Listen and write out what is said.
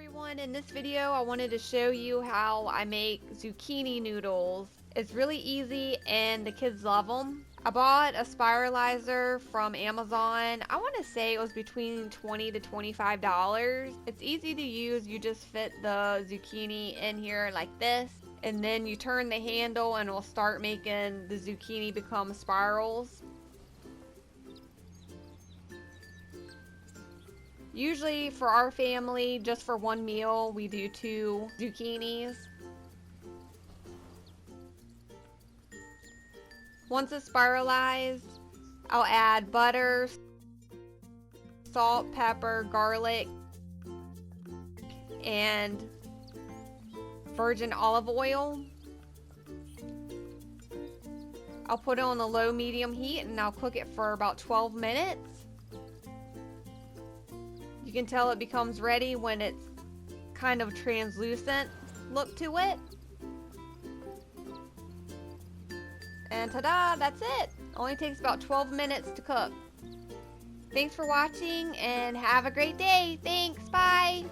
everyone, in this video I wanted to show you how I make zucchini noodles. It's really easy and the kids love them. I bought a spiralizer from Amazon. I want to say it was between $20 to $25. It's easy to use. You just fit the zucchini in here like this, and then you turn the handle and it will start making the zucchini become spirals. Usually for our family, just for one meal, we do 2 zucchinis. Once it's spiralized, I'll add butter, salt, pepper, garlic, and virgin olive oil. I'll put it on a low-medium heat and I'll cook it for about 12 minutes. You can tell it becomes ready when it's kind of translucent look to it. And ta-da, that's it. Only takes about 12 minutes to cook. Thanks for watching and have a great day. Thanks, bye.